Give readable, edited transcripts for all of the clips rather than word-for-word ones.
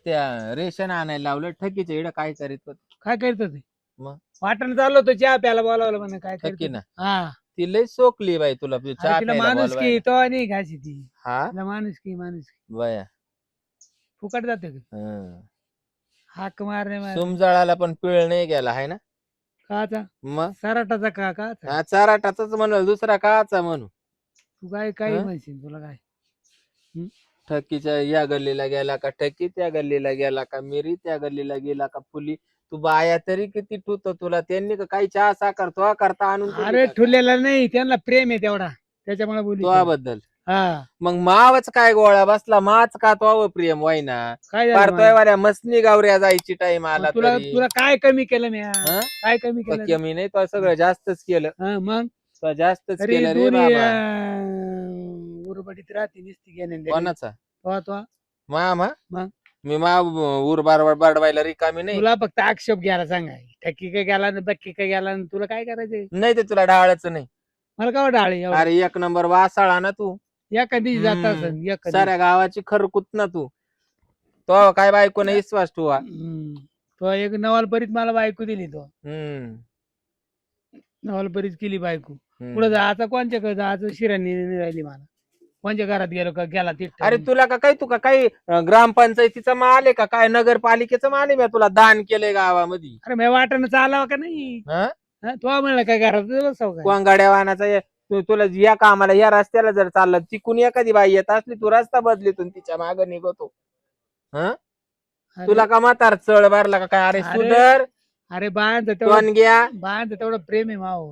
त्या रेशन आणायला लावलं ठकीच्या इकडे काय करीत होत काय करत ते मग वाटण चाललो होतो चहा प्यायला बोलावलं म्हणे काय ठकी करत ना हा ती लय सोकली बाई तुला अरे चहा तिला प्यायला माणूस की बोलवायला तो नाही घायची ती हा तिला माणूस की बया फुकट जाते हं. हाक मारणे सुमजाळाला पण पिळ नाही गेला आहे ना काचा मग सराटाचा का हा चाराटाच म्हणल दुसरा काचा म्हणू तू काय काही हं? म्हणशील तुला काय हं? ठकीच्या या गल्लीला गेला का ठकी त्या गल्लीला गेला का मिरी त्या गल्लीला गेला का फुली तू बाया तरी किती ठुत तुला त्यांनी का काही चहा साखर तो करता आणून दिली अरे का? ठुरलेला नाही त्यांना प्रेम आहे तेवढा त्याच्यामुळे बोली तो बद्दल हा मग मावच काय गोळा बसला माच का तो प्रियम वाईना काय झालं मला? पारतोय वाऱ्या मसनी गावऱ्या जायची टाइम आला मग तुला तरी तुला काय कमी केलं मी हं? काय कमी तो केलं रे? कमी नाही तो सगळं जास्तच केलं हा, मग तो जास्तच तरी केलं रे दोन्ही बाबा उरबडीत राहते नुसती घेण्या कोणाचा तो मामा मग मी उर बाडवायला रिकामी नाही तुला फक्त आक्षेप घ्यायला सांगा टक्की काय गेला ना बक्की काय गेला ना तुला काय करायचंय नाही ते तुला डाळच नाही मला काय डाळे अरे एक नंबर वासाळा ना तू एखादी जात हम्म. असेल एखादी साऱ्या गावाची खरकुत ना तू तो काय बायको नाही विश्वास ठेवा तो एक नवालपरीत मला बायको दिली तो हम्म नवालपरीत केली बायको हम्म. पुढे जायचं कोणच्याकडे जायचं शिरांनी राहिली मला कोणच्या घरात गेलो का गेला तिथं अरे तुला का काय तू का काही ग्रामपंचायतीचा माल आहे का काय नगरपालिकेचा माल आहे मी तुला दान केलंय गावामध्ये अरे मी वाटणं चालावं का नाही हं? हा, तो म्हणलं काय घरात बसावं काय कोंगाड्या वाहनाचा तुला या कामाला या रस्त्याला जर चाललं तिकून एखादी बाई येत असली तू रस्ता बदलीतून तिच्या मागे निघतो हं अरे- तुला का म्हातार चढ भरला का काय अरे अरे- सुधर अरे बायांचं टोन घ्या तेवढं प्रेम आहे माव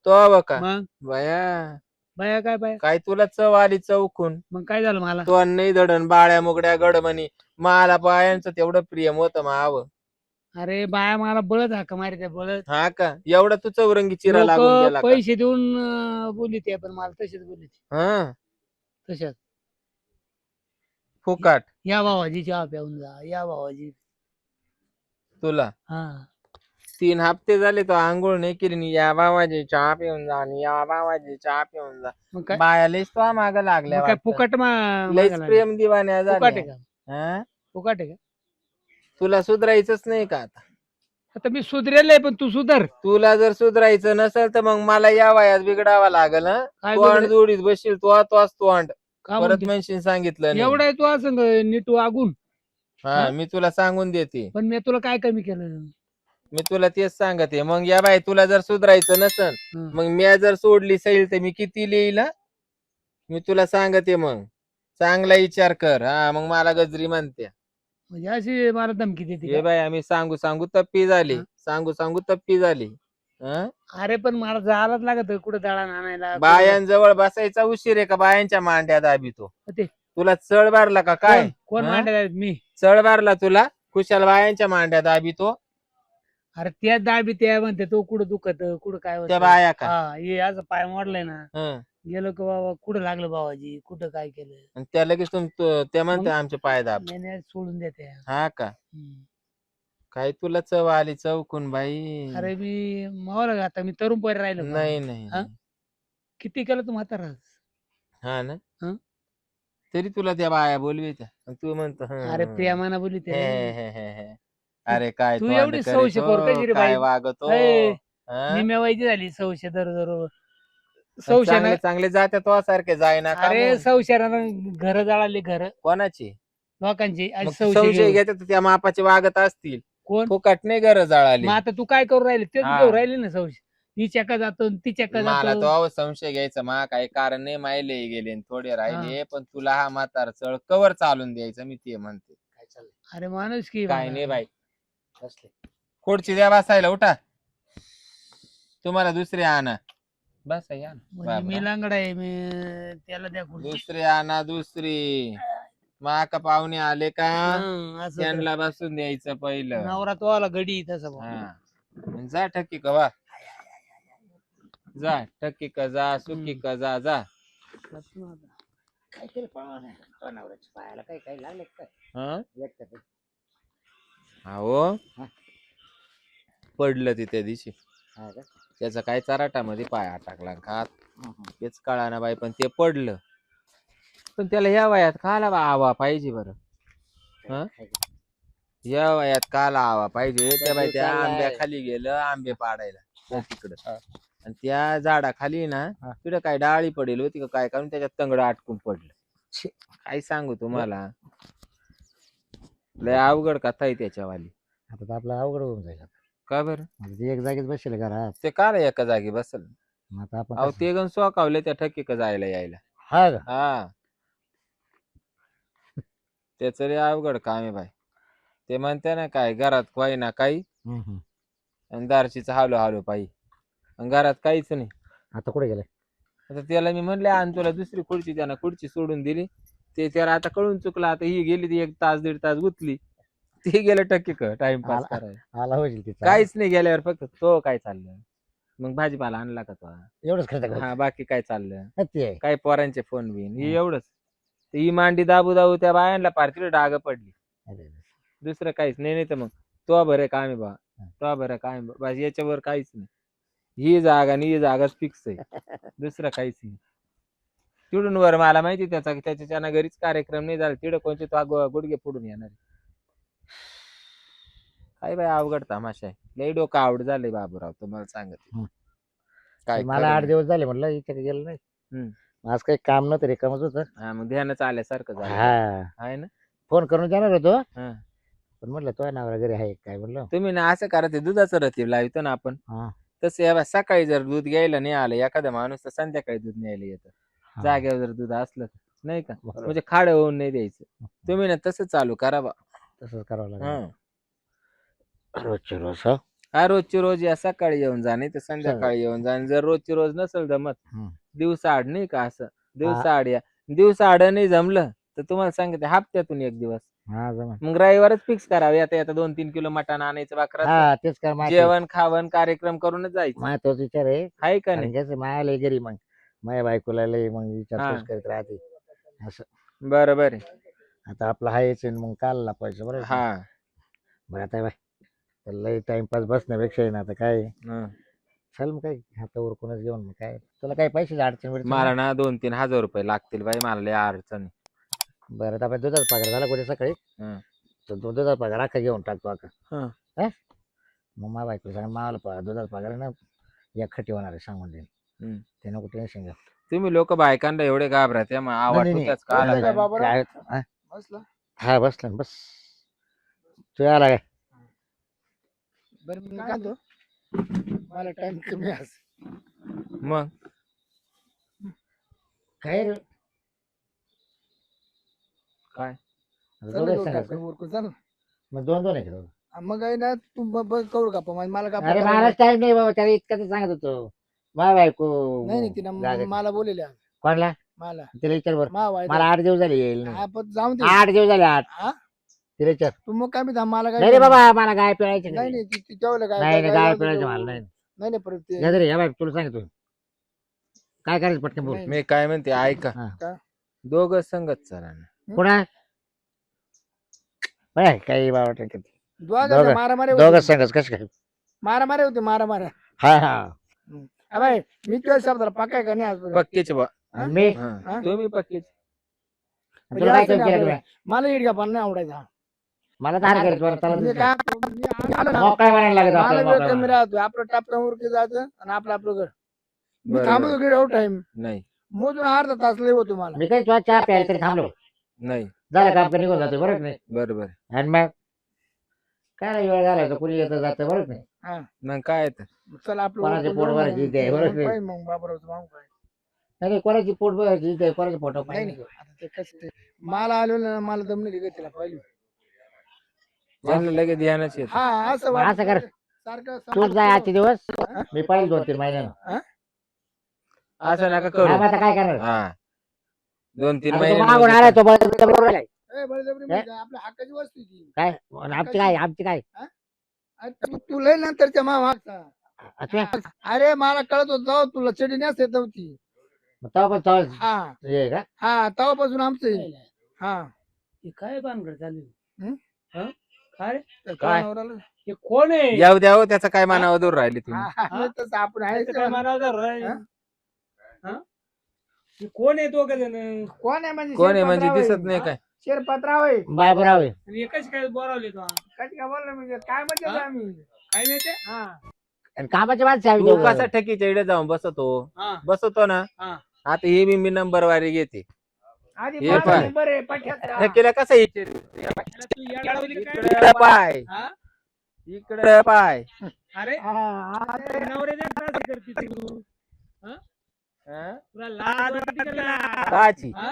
तो का मग बया बाया काय बाया काय तुला चव आली चौकून मग काय झालं मला तो नाही दडण बाळ्या मुगड्या गडमणी मला बायांचं तेवढं प्रियम होतं माव अरे बाया मला बळत हाक मारित बळत हा का एवढा तू चौरंगी चिरा लोक लागून गेला का पैसे देऊन बोली ते पण मला तसेच बोली हं तशाच फुकाट या भावाजी चहा प्याऊन जा या भावाजी तुला हा 3 हप्ते झाले तो आंघोळ नाही केली नि या बाबाजी चहा पिऊन जा नि या बाबाजी चहा पिऊन जा मग काय बायालेच तो माग लागल्या मग काय वाटतं. फुकट लयच मागायला प्रेम दिवाण्या फुकट आहे झाल्या का हं? फुकट आहे का तुला सुधरायचंच नाही का आता आता मी सुधरेल आहे पण तू सुधर तुला जर सुधरायचं नसेल तर मग मला या वयात बिघडावा लागल हं? काय तोंड बिघडेल? जोडीत बसशील तोच तोंड का परत म्हणते? म्हणशील सांगितलं नाही एवढा आहे तू असं नीट वागून हा मी तुला सांगून देते पण मी तुला काय कमी केलं मी तुला तेच सांगते मग या बाई तुला जर सुधरायचं नसन हं. मग मी जर सोडली सैल तर मी किती लिहिल हं? मी तुला सांगते मग चांगला विचार कर हा मग मला गजरी म्हणते म्हणजे अशी मला धमकी देते हे का? बाई आम्ही सांगू सांगू तप्पी झाली हं? सांगू तप्पी झाली हं? अरे पण मला जायलाच लागत कुठं दळण आणायला बायांजवळ बसायचा उशीर आहे का बायांच्या मांड्या दाबितो ते तुला चढ बारला का काय कोण हं? मांडत आहेत मी चढ बारला तुला खुशाल बायांच्या मांड्या दाबितो अरे त्या दाबी त्या म्हणते तो कुठं दुखत कुठं काय होतं. त्या बाया का हा हे असं पाय मोडलाय ना हं. गेलो की बाबा कुठं लागलं बाबाजी कुठं काय केलं आणि त्या लगेच त्या म्हणते मग? आमचे पाय दाब नाही सोडून देते हा का हम्म. काय तुला चव आली चौकून बाई अरे मी मावला आता मी तरुण पोर राहिलो का? नाही नाही हा? नाही. किती केलं तू म्हातारा हा ना हं? तरी तुला त्या बाया बोलवी त्या तू म्हणतो अरे प्रियामाना बोली ते अरे काय तू तोंड एवढी करीतो, सौशे खोर कशी रे काय बाई? वागतो ए, हं? निम्या वयाची झाली सौशे दर सौशे चांगले चांगले जाते तो सारखे जायना का अरे मग? सौशेरानं घर जळाली घर कोणाची लोकांची आणि मग सौशे संशय घेऊन. घेतात त्या मापाचे वागत असतील कोण फुकट नाही घर जाळाली मग आता तू काय करू राहिले तेच हा. घेऊ राहिले ना सौशे ही चक्का जातो ती चक्का मला जातो तो अहो संशय घ्यायचा मा काही कारण नाही मायले गेले न थोडे राहिले पण तुला हा म्हातार चळ कवर चालून द्यायचं मी ते म्हणते काय चाललंय अरे माणूस की काय नाही बाई खुर्ची द्या बसायला उठा तुम्हाला दुसरी आणा बस या ना. म्हणजे मी बापरा. लांगडा आहे मी त्याला द्या खुर्ची. दुसरी आणा दुसरी माका पाहुणे आले का हं, असं कर. त्यांना बसून द्यायचं पहिलं नवरा तो आला गडी तसा भाऊ. हा जा ठक्की का वा जा ठक्की का जा सुकी का जा जा काय केलं पाहुणे? तो नवऱ्याच्या पायाला काही काही लागले काय हं? व्यक्त ते. अहो हा. पडलं ती त्या दिवशी हा का? त्याचा काय चराटामध्ये पाय अटकला का तेच कळाना बाई पण ते पडलं पण त्याला ह्या वयात खायला आवा पाहिजे बरं हं? या वयात का लावा पाहिजे त्या बाई त्या चाललाय. आंब्याखाली गेलं आंबे पाडायला त्या तिकडं हा. आणि त्या झाडाखाली ना हा. तिकडं काय डाळी पडेल होती का काय कारण त्याच्यात तंगड अटकून पडलं छी. काय सांगू तुम्हाला लय अवघड कथा आहे त्याच्यावाली आता तर आपलं अवघड होऊन जाईल आता. का बरं आता ती एक जागेच बसेल घरात. ते का रे एका जागी बसल मग आता आपण अहो कसं- ते गण सोकावले त्या ठकी का जायला यायला हा का? हा त्याच लय अवघड काम आहे बाई ते म्हणते ना काय घरात काही ना काही हम्म. आणि दारशीचं हालो हालो पायी आणि घरात काहीच नाही आता कुठे गेलाय? आता त्याला मी म्हणले आणि तुला दुसरी खुर्ची त्यानं खुर्ची सोडून दिली ते त्याला आता कळून चुकलं आता ही गेली ती 1 तास 1.5 तास गुतली ती गेलं टक्के टाइमपास आला करायला आला होईल तिचा. काहीच नाही गेल्यावर फक्त तो काय चाललं मग भाजीपाला आणला का तो एवढंच खर्च हा बाकी काय चाललं ते आहे. काय पोरांचे फोन बिन ही हा. एवढंच ते ही मांडी दाबू दाबू त्या बायांना पार्टीला डाग पडली अरे, अरे. दुसरं काहीच नाही नाही तर मग तो बरं काम आहे बा तो बरं काय बस याच्यावर काहीच नाही ही जागा आणि ही जागाच फिक्स आहे दुसरं काहीच नाही तिडून वर मला माहिती त्याच्यानं घरीच कार्यक्रम नाही झाला तिकडे कोणते तो गुडघे फोडून येणार आहे. काय बाय अवघड तमाशा आहे लई डोकं आवड झालंय बाबूराव तुम्हाला सांगत हं. काय मला खरं 8 नाही. दिवस झाले म्हटलं इथे गेलो नाही. हम्म. आज काही काम नव्हतं रिकामच होतं. हा मग ध्यानच आल्यासारखं झालं हा आहे ना फोन करून जाणार होतो हा. पण म्हटलं तो नाव वगैरे आहे काय म्हणलं. तुम्ही ना असं करा ते दुधाचं रतीब लावतो ना आपण हा तसं या सकाळी जर दूध घ्यायला नाही आलं एखादा माणूस तर संध्याकाळी दूध न्यायला येतं हा. जागेवर जर दूध असलं तर नाही का बरोबर. म्हणजे खाडं होऊन नाही द्यायचं तुम्ही ना तसं चालू करा बा तसंच करावं लागेल हा रोजचे रोज हा. हा रोजची रोज या सकाळी येऊन जा नाही तर संध्याकाळी येऊन जा आणि जर रोजची रोज नसेल जमत हम्म. दिवसा आड नाही का असं दिवसा आड या दिवसा आड नाही जमलं तर तुम्हाला सांगते हप्त्यातून 1 दिवस हा जमा. मग रविवारच फिक्स करावे आता आता 2-3 किलो मटण आणायचं बाकराचं हा तेच कर माझं जेवण खावण कार्यक्रम करूनच जायचं माझा तोच विचार आहे. आहे का कारण नाही कसं मायाला घरी मग माझ्या बायकोला लय मग हा. विचारपूस करीत राहते असं. बरोबर आहे आता आपलं हायच आहे मग काल पाहिजे बरं का? हा बरं आता बाय तर लय टाइमपास बसण्यापेक्षा आहे ना आता काय हं. चल मग काय आता उरकूनच घेऊन मग काय तुला काय पैशाची अडचण बिडचण मला नाही? ना 2-3 हजार रुपये लागतील बाई मला लय अडचण आहे. बरं आता आपण दुधाचा पगार झाला कुठे सकाळी हं. तर दुधाचा पगार अख्खा घेऊन टाकतो अख्खा. हं. मग माझ्या बायको सांग मला दुधाचा पगार आहे ना या खटी होणार आहे सांगून देईन हं. ते नको टेन्शन घ्या. तुम्ही लोक बायकांना एवढे घाबरत मग आवाज होत्याच का आला नाही, काय? नाही, काय हा? बसला हा बसला ना, बस तू आला काय बरं मी काय म्हणतो मला टाइम कमी आहे आज. मग काय रे काय आता चला दोघंच घेऊन सांगायचं? टाकू उरकून चल. मग दोन दोन आहे का दोघं? मग आहे ना तू बघ करू का पण मला का अरे मला टाइम नाही बाबा त्याला इतकं तर सांगत होतो माझ्या बायको नाही नाही तिनं रागात. मला बोलले कोणला मला तिला विचार बरं मा वाईट मला 8 दिवस झाले येईल नाही. आपण जाऊन दे 8 दिवस झाले 8 हा? तिला विचार तू मग काय मी मला काय नाही रे बाबा मला गाय पिळायची नाही नाही ती जेवलं काय नाही काय- गाय काय- पिळायची मला नाही नाही नाही परत ते जा रे या बाय तुला सांगतो काय करायचं पटकन बोल नाही. मी काय म्हणते ऐका हा. का? दोघं संगत चला ना पुन्हा बाय काही बाबा टाकत दोघं मारामारी दोघं होती सांगच कसं काय मारामारी होती मारामारी हा हा अरे मी तुझ्या शब्दाला पक्का का नाही आज पक्केच बा आणि मी हं. हा? तुम्ही पक्केच तुला काय असं नाही केलं आपल्याला. तुला? मला इडका पण नाही आवडायचा मला धार करायचं मला त्याला मी दिसतं. काय मी आलो ना, मोकळा म्हणायला लागत मला आपल्याला वेळ मोकळा कमी राहतो आपलं टापटावर जायचं आणि आपलं घर मी बरोबर. थांबतो गिड एवढा टाइम नाही मोजून अर्धा तास लय होतो मला मी काही तुला चहा प्यायला तरी थांबलो नाही झालं काम कधी निघून जातो बरं का नाही बरोबर आणि मग काय नाही वेळ घालायचं कुणी येतं जातं बरं का नाही हा मग काय तर चला आपलं कोणाचे उरकून पोट जाऊ भरायचे मग. ते, बरोबर मग आहे. पाहिजे मग बाबरावचं मागू काय नाही नाही, कोणाची पोट बघायची इथे कोणाचे फोटो नाही पाहिजे नाही आता ते कसं ते मला आलो ना मला दम नाही लागत तिला पाहिजे त्यांना लगेच ध्यानच येत हा असं मग असं कर. सारखं तूच जाय आजचे दिवस मी पाहिजे 2-3 महिन्यानं असं नका हा, करू मग आता काय करणार हा 2-3 आता तो मागून आलाय महिने तो बरोबर आलाय. ए, बळजबरी म्हणजे आपल्या हक्काची वस्तू आहे ती काय आमची काय अरे तू लय नंतरच्या मा मागचा अच्छा अरे मला कळत होत जाऊ तुला चडी नेस येत नव्हती मग तेव्हा पण तेव्हा हा हे का हा तेव्हापासून आमचं आहे. हा काय भानगड चालू हं? काय तर काय? नवऱ्याला- हे कोण आहे येऊ द्या हो त्याचा काय मानावर दूर राहिली तुम्ही हा, हा, तसं आपण आहे त्याचं काय मनावर राहील? हा? हा? हे कोण आहे तो का जण कोण आहे म्हणजे कोण आहे शेरपतराव म्हणजे आहे. दिसत नाही काय शेरपतराव आहे बाबूराव आहे. आणि एकच काय बोलावले तो कधी काय बोललो म्हणजे काय म्हणते हा? आम्ही काय माहिती हा आणि कामाची माणसं आहे तू दोघं. कसा ठकीच्या इकडे जाऊन बसतो हा बसतो ना हा आता हे मी नंबर वारी घेते आधी हे माझा पाय. नंबर आहे पठ्यात ठकीला कसा त्याला तू येडावली काय इकडे पाय हा? इकडे पाय अरे नवऱ्याच्या त्रास करते तू हा? तुला लाज वाटते का लाज? काची हा?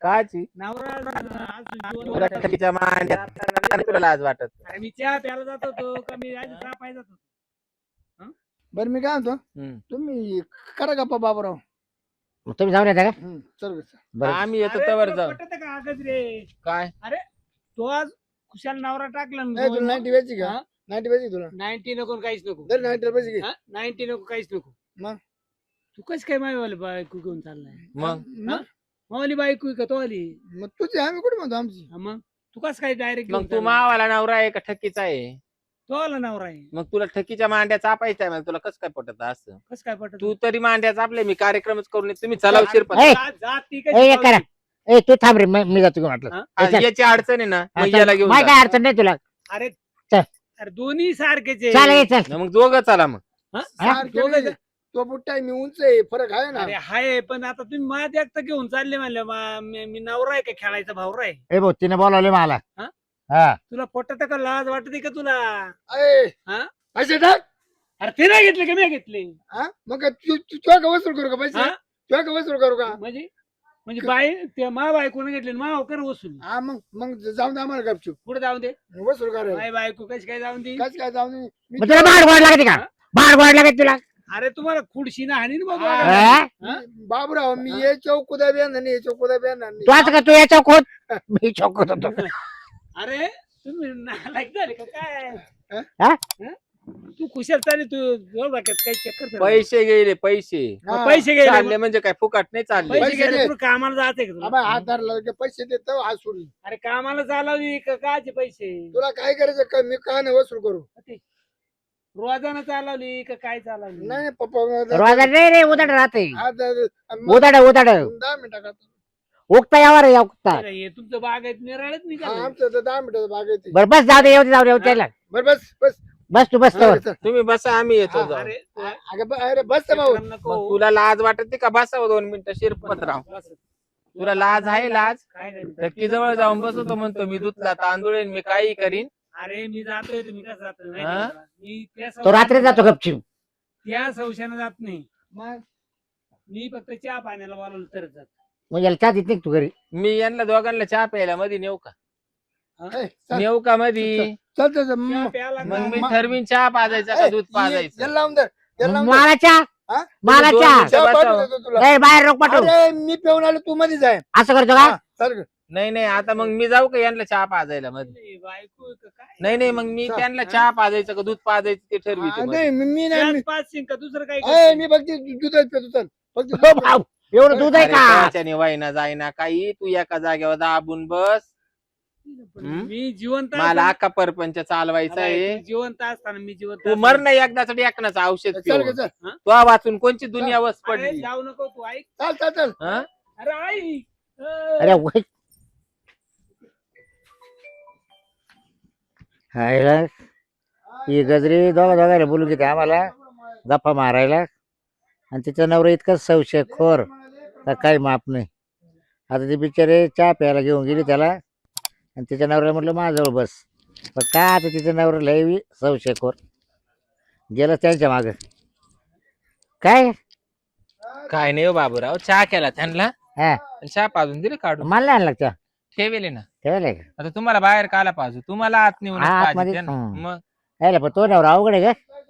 काची नवरा आज जीवन तुला वाटत. ठकीच्या मांड्यात तुला लाज वाटत अरे मी चहा प्यायला जात होतो का मी आज चहा पाय जात होतो बरं मी काय म्हणतो हम्म. तुम्ही करा गप्पा बाबूराव मग तुम्ही जाऊन येता का चल बरं आम्ही येतो अरे, तवर तुला जाऊ पटतं का आगच रे काय तो आज खुशाल नवरा टाकला नाही तुला 90 व्यायची का हा? 90 व्यायची तुला 90 नको काहीच नको दर 90 रुपयाची घे 90 नको काहीच नको मग? तू कस काय मायवाली बायको घेऊन चाललाय मग मग मावाली बायको आहे का तो आली मग तुझी आम्ही कुठे म्हणतो आमची हा मग तू कस काय डायरेक्ट मग तू मावाला नवरा आहे का ठकीचा आहे तो आला नवरा आहे मग तुला ठकीच्या मांड्या चापायच्या आहे, मग तुला कसं काय पटत असं कस काय पटत तू तरी मांड्या चापले मी कार्यक्रमच करून येतो. तुम्ही चला शिरपत ए! जाती ए करा ए तू थांब रे मी जातो घेऊन वाटलं हा? ए, चल. याची अडचण आहे ना हा, मग चल. याला घेऊन माय जा. काय अडचण नाही तुला अरे चल. अरे दोन्ही सारखेच चाल आहे. ये चल ना मग दोघं चला मग हा? सारखे दोघं नाही. तो बुट्टा आहे, मी उंच आहे फरक आहे ना अरे हाय पण आता तुम्ही माझ्या एकटा घेऊन चालले म्हणलं मी नवरा आहे का खेळायचा भावरा आहे ए भाऊ तिने बोलावले मला हा? हा तुला पटत का लाज वाटते का तुला अय, हा? पैसे टाक अरे ते नाही घेतले का मी घेतले हा? मग काय तुझ्या का वसूल करू का पैसे हा? तुझ्या का वसूल करू का म्हणजे बाई ते मा बायकोने घेतले मा कर वसूल हा मग जाऊन दे आम्हाला गपचूप पुढे जाऊन दे वसूल करा माय बायको कशी काय जाऊन दे कस काय जाऊन दे मी मग तुला भाड गोड लागते का भाड गोड लागत तुला अरे तुम्हाला खुडशी ना हानी ना बाबा हा? हा? बाबूराव मी ये चौक उद्या बेणार नाही चौक उद्या बेणार तू आता का तू याच्या खोत मी चौकत होतो अरे तुम्ही नालायक झाले का काय हा? हा? तू खुशाल चालेल तू एवढा काही चक्कर फिरवली. पैसे गेले पैसे हा. पैसे गेले चालले म्हणजे काय फुकट नाही चालले पैसे पैसे गेले दे. तुला कामाला जाते का तुला? आबा हात धरला की पैसे देतो हात सोडून अरे कामाला चालवली का काचे पैसे तुला काय करायचं का मी का नाही वसूल करू रोजानं चालवली का काय चालवली नाही पप्पा रोजा नाही रे उदाड राहते हात उदाड उदाड 10 मिनिटं उगता यावर या उगता अरे हे तुमचं बाग आहे निराळच निघाल आमचं तर 10 मिनिटं बाग येते बरं बस जाऊ दे येऊ दे त्याला बरं बस बस बस तू बस तर. तुम्ही बसा आम्ही येतो हा, जाऊ. अरे अरे बस भाऊ मग तुला लाज वाटते का बसावं 2 मिनिटं शिरपतराव तुला लाज आहे लाज काय नाही. टक्की जवळ जाऊन बसतो म्हणतो मी दुधला तांदूळ आहे, मी काही करीन अरे मी जातोय तुम्ही कसं जातो माहिती हा? आहे का? मी त्या तो रात्री संशयानं- जातो गपची त्या संशयानं जात नाही मग मी फक्त चहा पाण्याला बोलवलं तरच जात मग याला चहा देत नाही का तू घरी मी यांना दोघांना चहा प्यायला मध्ये नेऊ का ए, चल नेऊ का मध्ये चल चल, चल. चहा प्यायला मग मी म- ठरवीन चहा पाजायचा का ए, दूध पाजायचं याला लावून दे याला लावून दे. मला चहा हा? मला दोन चहा मिनिटं चहा बसावं. पाठवून देतो तुला ए बाहेर रोक पाठव अरे मी पिऊन आलो तू मध्ये जाय असं करतो का चल नाही नाही आता मग मी जाऊ का यांना चहा पाजायला मध्ये नाही, बायको आहे का काय नाही नाही मग मी चहा. त्यांना चहा पाजायचं का दूध पाजायचं ते हा, ठरविते नाही मी नाही चहाच पाचशील का दुसरं काही ए, मी फक्त दुधाच पितो चल फक्त दूध हो पितो. भाऊ, एवढं दूध आहे का त्याच्याने वाईना जाईना काही तू एका जागेवर दाबून बस हम्म? मी जिवंत मला असताना- अख्खा परपंच चालवायचा आहे तू जिवंत असताना मी जिवंत तू मर नाही एकदाच एकनाच औषध चल पिऊन. ग, चल तू वाचून कोणची दुनिया वस अरे, पडली जाऊ नको तू ऐक चल चल चल हं? अरे ऐक अरे वय. हाय रे. ही गजरी दोघांना बोलू घेते आम्हाला गप्पा मारायला आणि तिचा नवरा इतका संशय खोर का काही माप नाही आता ती बिचारे चहा प्यायला घेऊन गेली त्याला आणि तिच्या नवऱ्याला म्हटलं माझ्याजवळ बस पण काय आता तिच्या नवरा लय संशय खोर गेलं त्यांच्या माग काय काय नाही हो बाबूराव चहा केला त्यांना हा आणि चहा पाजून दिले काढून मला नाही आणलं चहा ठेवले ना ठेवलंय का आता तुम्हाला बाहेर काला पाजू तुम्हाला आत नेऊन हा, आतमध्ये. हं. मग यायला पण तो नवरा अवघड आहे का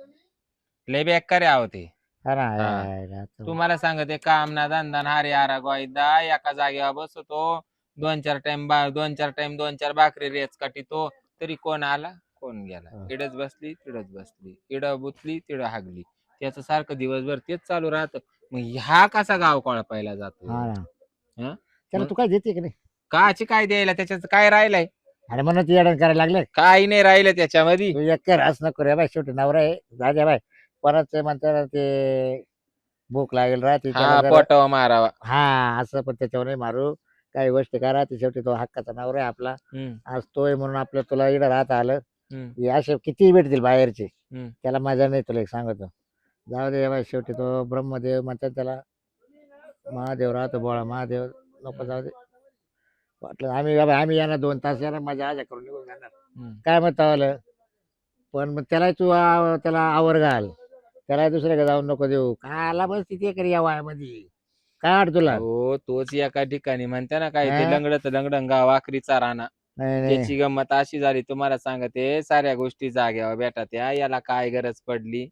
लय बेकारी आहो ते हा ना, हा. यायला तो. तुम्हाला सांगते काम ना धंदा ना हरी आरा गोयदा एका जागेवर बसतो 2-4 टाइम 2-4 भाकरी रेच काटितो तरी कोण आला कोण गेला हा. इडच बसली तिडच बसली इड बुतली तिड हागली त्याचं सारखं दिवसभर तेच चालू राहतं मग ह्या कसा गाव कोळपायला जातो हा ना हं? त्याला तू काय देते की नाही काची काय द्यायला त्याच्यात काय राहिलंय अरे म्हणून ती अडण करायला लागले काही नाही राहिलं त्याच्यामध्ये तू एक कर असं नको रे बाय शेवटी नवरा आहे राजा बाय परत ते म्हणतात ते भूक लागेल राहते हा पोटावा मारावा हा असं पण त्याच्यावर नाही मारू काही गोष्टी करा ती शेवटी तो हक्काचा नवरा आहे आपला. हम्म, आज तोय म्हणून आपलं तुला इकडं राहता आलं. हम्म, हे असे किती भेटतील बाहेरचे, हम्म. त्याला मजा नाही. तुला एक सांगतो, जाऊ दे बाई, शेवटी तो ब्रह्मदेव म्हणतात त्याला, महादेव राहतो बोळा महादेव. नको जाऊ दे. वाटलं आम्ही येणार 2 तास येणार मजा आजा करून निघून जाणार. हम्म. काय म्हणता पण मग त्याला तू त्याला आवर घाल, त्याला दुसऱ्याकडे जाऊन नको देऊ. काला बस तिथे कर या वयामध्ये, काय वाट तुला? हो तोच एका ठिकाणी म्हणते ना काय ते हा? लंगडत लंगडंगा वाकरीचा राणा. नाही नाही त्याची गंमत अशी झाली तुम्हाला सांगते, साऱ्या गोष्टी जाग्यावर भेटत याला काय गरज पडली.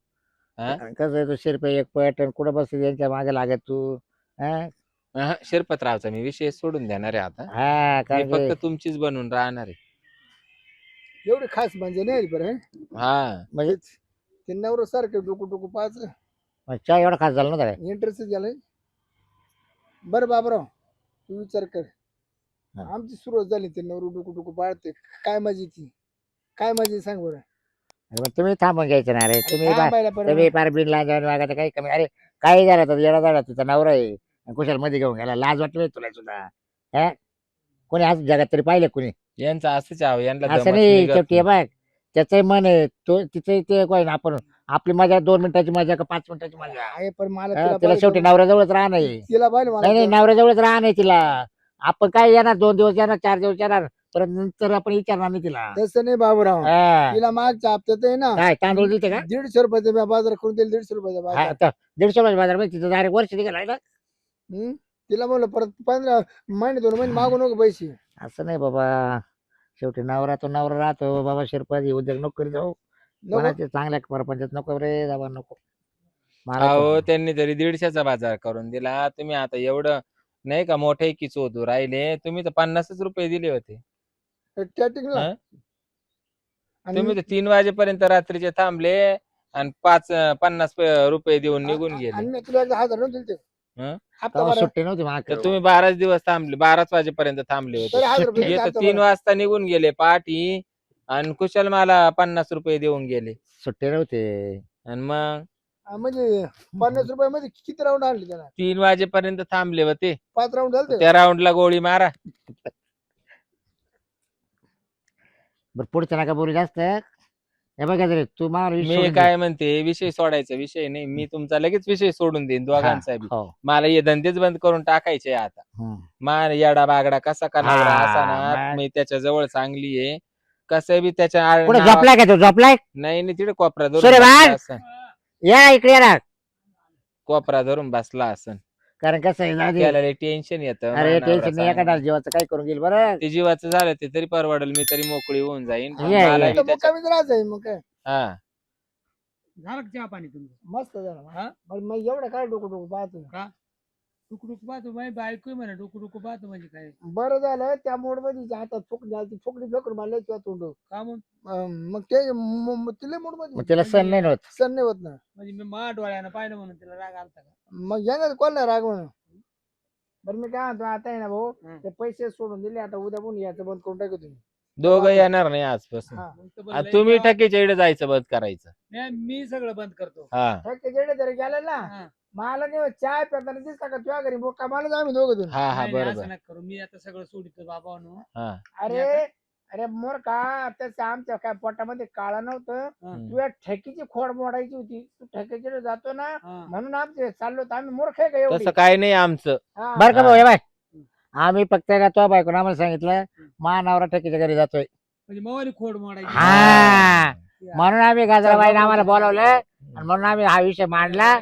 हा? कसं आहे, तू शिरपे एक पट आणि कुठं बसते त्यांच्या मागे लागत तू. हा अहं, शिरपतरावचा मी विषय सोडून देणार आहे आता. हा मी कारण की- फक्त तुमचीच बनून राहणार आहे. एवढी खास म्हणजे नाही बरं हा म्हणजे ते नवरं सारखं डोकू डोकू पाच चहा एवढा खास झाला नव्हता काय? इंटरेस्ट झालंय. बरं बाबराव तू विचार कर, हा. आमची सुरुवात झाली ते नवरू डोकू डोकू पाळते. काय मजा ती, काय मजा सांग बरं. अरे मग तुम्ही थांबून घ्यायचं ना रे. तुम्ही थांबायला पण तुम्ही फार बिन लाज वागायचं काही कमी. अरे काही झालं तर येडा झाला, तुझा नवरा आहे आणि कुशाल मध्ये घेऊन गेला. लाज वाटली नाही तुला सुद्धा? हा कोणी आज जगात तरी पाहिलं कोणी यांचं असंच आहे, यांना असं दमत नाही? निघत शेवटी हे नाही. बघ, त्याचं मन आहे तो तिचं ते काय ना, आपण आपली मजा 2 मिनिटाची मजा का 5 मिनिटाची मजा. आहे पण मला हा, तिला पाहिलं शेवटी तर- नवऱ्याजवळच राहणं आहे. तिला पाहिलं नाही नाही, मला नवऱ्याजवळच राहणं आहे तिला. आपण काय येणार 2 दिवस येणार 4 दिवस येणार, परत नंतर आपण विचारणार नाही तिला. तसं नाही बाबूराव. हा. तिला मागच्या हप्त्यात आहे ना काय तांदूळ दिलते का? 150 रुपयाचा बाजार करून दिले. 150 रुपयाचा हा, बाजार. आता 150 रुपये बाजार मध्ये तिथं डायरेक्ट वर्ष निघाला ना. हम्म? तिला म्हणलं परत 15 महिने 2 महिने मागू नको पैसे. असं नाही बाबा, शेवटी नवरा तो नवरा राहतो बाबा. शिरपाजी उद्योग नको करी जाऊ, नको कोणाच्या चांगल्या परपंचात नको रे बाबा, नको. मला अहो तर- त्यांनी तरी 150चा बाजार करून दिला. तुम्ही आता एवढं नाही का मोठे की चोदू राहिले. तुम्ही तर 50च रुपये दिले होते. स्टार्टिंगला हा? आणि तुम्ही तर 3 वाजेपर्यंत रात्रीचे थांबले आणि 50 रुपये देऊन निघून आणि गेले. मी तुला 1000 नव्हते दिले. हं? हप्ता तेव्हा भरा. सुट्टी नव्हती मला. तर तुम्ही 12 दिवस थांबले, 12 वाजेपर्यंत थांबले तरी होते. 1000 रुपये हे दिले तर हप्ता 3 भरा. वाजता निघून गेले पहाटी आणि कुशल मला 50 रुपये देऊन गेले. सुट्टी नव्हते. आणि मग म्हणजे 50 रुपयामध्ये किती राऊंड आणले त्याला? 3 वाजेपर्यंत थांबले होते. 5 राऊंड झाले. त्या राऊंडला गोळी मारा. बरं पुढचं नका बोलू जास्त. हे बघा रे, तू मला विषय मी सोडून दे. काय म्हणते, विषय सोडायचा विषय नाही. मी तुमचा लगेच विषय सोडून देईन दोघांचा बी. हो. मला हे धंदेच बंद करून टाकायचे आता. हं. मान येडा बागडा कसा का नवरा हा, असा ना, मग. मी त्याच्या जवळ चांगली आहे. कसं बी त्याच्या कुठे नावा- झोपलाय का तू? झोपलाय? नाही नाही, तिथे कोपरा धरून सूर्यभान! बसला असन. या इकडे येणार. कोपरा धरून बसला असन. कारण कसं आहे जाऊ दे. त्याला टेन्शन येतं. अरे माझा नवरा टेन्शन नाही, एखादा चांगला. जीवाचं काय करून गेल बरं. ते जीवाचं झालं ते तरी परवडेल, मी तरी मोकळी होऊन जाईन. पण ये, मला ये. बी तर त्याच्या- मुक्कामीच राहायचं मग काय. हा. झालं का चहा पाणी तुमचं? मस्त झालं. हा? पण मग एवढं काय डोकं डोकं पाहतो. डुकू डुकू पाहतो माझी बायको म्हणे डुकू डुकू पाहतो म्हणजे काय बरं झालं त्या मोड मध्ये हातात फुकडी फेकून मारले किंवा तोंड. का म्हणून? मग ते तिला मोड मग मध्ये तिला सण नाही होत. सण नाही होत ना. म्हणजे मी मा डोळ्यानं पाहिलं म्हणून तिला राग आलता का? मग येणार कोणला राग म्हणून. बरं मी काय म्हणतो आता आहे ना भाऊ, हं. ते पैसे सोडून दिले, आता उद्या पण याचं बंद करून टाकू तुम्ही. दोघं येणार नाही आजपासून. हा. मग तर आ, बदलायचं. तुम्ही टक्केच्या इकडे जायचं बंद करायचं. नाही, मी सगळं बंद करतो. हा ठेके जेडे जरी गेलं ना, हा. मला नाही चाय पेताना दिसला का तुझ्या घरी बोका मला आम्ही दोघं जण. हा हा नाही, नाही, बरोबर. असं नका करू. मी आता सगळं सोडितो बाबांनो. हा अरे अरे मोर का त्याच्या आमच्या काय पोटामध्ये काळा नव्हतं. हं. तुझ्या ठेकीची खोड मोडायची होती. तू ठेकेकडे जातो ना, हा. म्हणून आमचे चाललो होतो. आम्ही मूर्ख आहे का एवढी? तसं काय नाही आमचं. हा. बरं का हा. भाऊ, हे बाय, आम्ही फक्त का तो बायकोन आम्हाला सांगितलं नवरा ठेकीच्या घरी जातोय. म्हणजे मवाली खोड मोडायची. हा म्हणून आम्ही गाजराबाईने आम्हाला बोलावलं आणि म्हणून आम्ही हा विषय मांडला.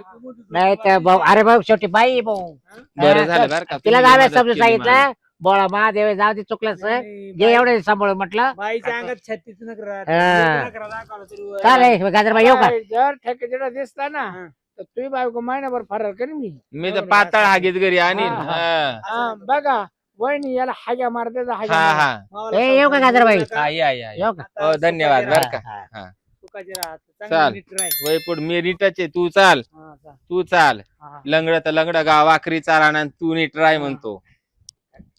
नाही तर भाऊ, अरे भाऊ शेवटी बाई भाऊ, बरं झालं बरं का. तिला तुम्ही जाव्या मदत समजून केली मला. सांगितलं बोळा महादेव जाऊ दे, चुकलं सर, नाही, घे एवढे सांभाळून म्हटलं. बाईच्या अंगात छत्तीस नकरा हा. नकरा दाखवला तरी चालेल गाजराबाई येऊ का? जर ठेकेकडे दिसला ना, हा. तर तुझी बायको महिनाभर फरार करेन मी. मी तर पाताळ हागीत घरी आणीन. हा, हा हा, बघा वहिनी याला हाग्या मारते जा, हाग्या हा मारा. हा ए, येऊ का गाजराबाई? हा, या या या. येऊ का? हो धन्यवाद बरं का. हा, हा. सुखाचे राहत चाल. चांगलं नीट राह. वैपुड मी नीटाचे, तू चाल हा, चाल. तू चाल. हा, हा. लंगड तर लंगड गाव आखरी चाल आणि तू नीट राय म्हणतो.